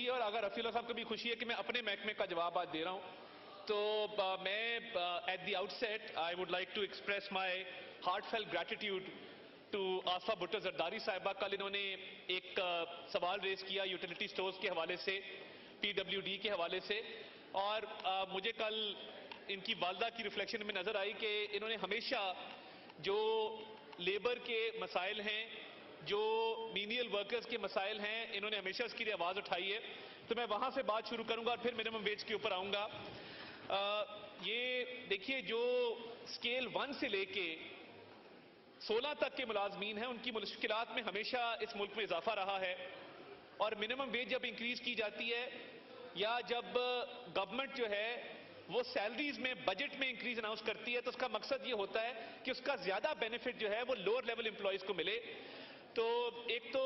خوشی ہے اور اگر رفیع اللہ صاحب کو بھی خوشی ہے کہ میں اپنے محکمے کا جواب آج دے رہا ہوں تو میں at the out set I would like to express my heart feel gratitude to Asifa Bhutto Zardari صاحبہ. کل انہوں نے ایک سوال ریز کیا یوٹیلیٹی سٹورز کے حوالے سے, پی ڈبلیو ڈی کے حوالے سے, اور مجھے کل ان کی والدہ کی ریفلیکشن میں نظر آئی کہ انہوں نے ہمیشہ جو لیبر کے مسائل ہیں, جو مینیل ورکرز کے مسائل ہیں, انہوں نے ہمیشہ اس کی آواز اٹھائی ہے. تو میں وہاں سے بات شروع کروں گا اور پھر منیمم ویج کے اوپر آؤں گا. یہ دیکھیے جو سکیل 1 سے لے کے 16 تک کے ملازمین ہیں ان کی مشکلات میں ہمیشہ اس ملک میں اضافہ رہا ہے, اور منیمم ویج جب انکریز کی جاتی ہے یا جب گورنمنٹ جو ہے وہ سیلریز میں بجٹ میں انکریز اناؤنس کرتی ہے تو اس کا مقصد یہ ہوتا ہے کہ اس کا زیادہ بینیفٹ جو ہے وہ لوور لیول امپلائیز کو ملے. تو ایک تو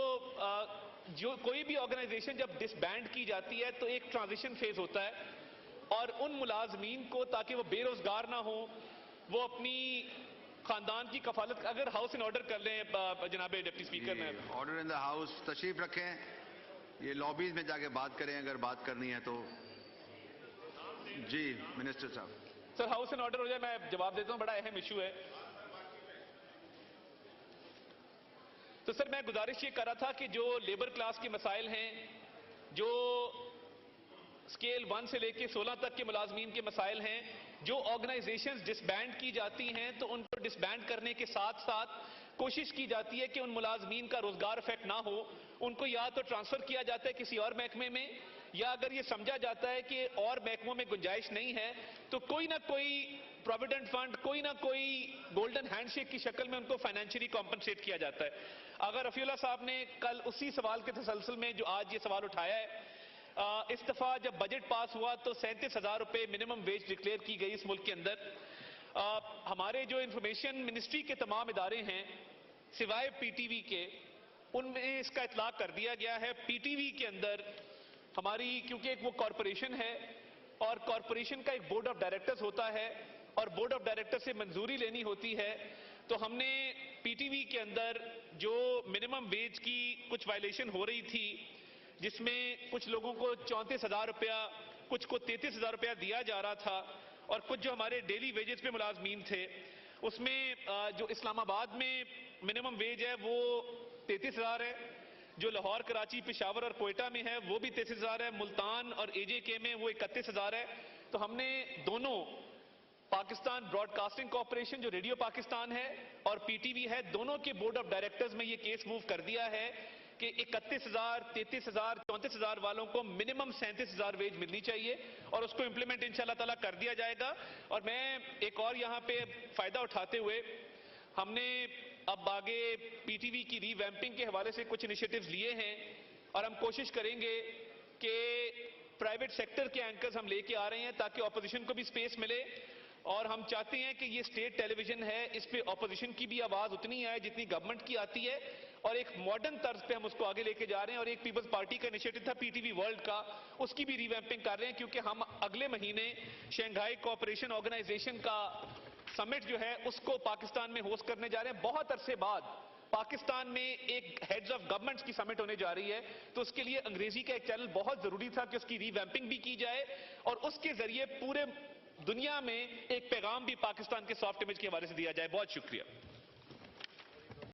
جو کوئی بھی آرگنائزیشن جب ڈس بینڈ کی جاتی ہے تو ایک ٹرانزیشن فیز ہوتا ہے, اور ان ملازمین کو تاکہ وہ بے روزگار نہ ہوں, وہ اپنی خاندان کی کفالت. اگر ہاؤس ان آرڈر کر لیں جناب ڈپٹی اسپیکر. میں آرڈر ان دا ہاؤس, تشریف رکھیں, یہ لابیز میں جا کے بات کریں اگر بات کرنی ہے تو. جی منسٹر صاحب. سر ہاؤس ان آرڈر ہو جائے, میں جواب دیتا ہوں, بڑا اہم ایشو ہے. تو سر میں گزارش یہ کر رہا تھا کہ جو لیبر کلاس کے مسائل ہیں, جو سکیل 1 سے لے کے 16 تک کے ملازمین کے مسائل ہیں, جو آرگنائزیشنز ڈس بینڈ کی جاتی ہیں تو ان کو ڈس بینڈ کرنے کے ساتھ ساتھ کوشش کی جاتی ہے کہ ان ملازمین کا روزگار افیکٹ نہ ہو. ان کو یا تو ٹرانسفر کیا جاتا ہے کسی اور محکمے میں, یا اگر یہ سمجھا جاتا ہے کہ اور محکموں میں گنجائش نہیں ہے تو کوئی نہ کوئی پروویڈنٹ فنڈ, کوئی نہ کوئی گولڈن ہینڈ شیک کی شکل میں ان کو فائنینشلی کمپنسیٹ کیا جاتا ہے. اگر رفیع اللہ صاحب نے کل اسی سوال کے تسلسل میں جو آج یہ سوال اٹھایا ہے, اس دفعہ جب بجٹ پاس ہوا تو 37,000 روپے منیمم ویج ڈکلیئر کی گئی اس ملک کے اندر. ہمارے جو انفارمیشن منسٹری کے تمام ادارے ہیں سوائے پی ٹی وی کے, ان میں اس کا اطلاق کر دیا گیا ہے. پی ٹی وی کے اندر ہماری کیونکہ ایک وہ کارپوریشن ہے اور کارپوریشن کا ایک بورڈ آف ڈائریکٹرز ہوتا ہے اور بورڈ آف ڈائریکٹر سے منظوری لینی ہوتی ہے, تو ہم نے پی ٹی وی کے اندر جو منیمم ویج کی کچھ وائلیشن ہو رہی تھی جس میں کچھ لوگوں کو 34,000 روپیہ, کچھ کو 33,000 روپیہ دیا جا رہا تھا, اور کچھ جو ہمارے ڈیلی ویجز پہ ملازمین تھے اس میں جو اسلام آباد میں منیمم ویج ہے وہ 33,000 ہے, جو لاہور, کراچی, پشاور اور کوئٹہ میں ہے وہ بھی 33,000 ہے, ملتان اور اے جے کے میں وہ 31,000 ہے. تو ہم نے دونوں پاکستان براڈ کاسٹنگ کارپوریشن جو ریڈیو پاکستان ہے اور پی ٹی وی ہے, دونوں کے بورڈ آف ڈائریکٹرز میں یہ کیس موو کر دیا ہے کہ 31,000, 33,000, 34,000 والوں کو منیمم 37,000 ویج ملنی چاہیے, اور اس کو امپلیمنٹ انشاءاللہ تعالیٰ کر دیا جائے گا. اور میں ایک اور یہاں پہ فائدہ اٹھاتے ہوئے, ہم نے اب آگے پی ٹی وی کی ری ویمپنگ کے حوالے سے کچھ انیشیٹوز لیے ہیں, اور ہم کوشش کریں گے کہ پرائیویٹ سیکٹر کے اینکرز ہم لے کے آ رہے ہیں تاکہ اپوزیشن کو بھی سپیس ملے, اور ہم چاہتے ہیں کہ یہ اسٹیٹ ٹیلی ویژن ہے, اس پہ اپوزیشن کی بھی آواز اتنی آئے جتنی گورنمنٹ کی آتی ہے, اور ایک ماڈرن طرز پہ ہم اس کو آگے لے کے جا رہے ہیں. اور ایک پیپلز پارٹی کا انیشیٹو تھا پی ٹی وی ورلڈ کا, اس کی بھی ری ویمپنگ کر رہے ہیں کیونکہ ہم اگلے مہینے شنگھائی کوآپریشن آرگنائزیشن کا سمٹ جو ہے اس کو پاکستان میں ہوسٹ کرنے جا رہے ہیں. بہت عرصے بعد پاکستان میں ایک ہیڈز آف گورنمنٹس کی سمٹ ہونے جا رہی ہے, تو اس کے لیے انگریزی کا ایک چینل بہت ضروری تھا کہ اس کی ری ویمپنگ بھی کی جائے اور اس کے ذریعے پورے دنیا میں ایک پیغام بھی پاکستان کے سافٹ امیج کے حوالے سے دیا جائے. بہت شکریہ.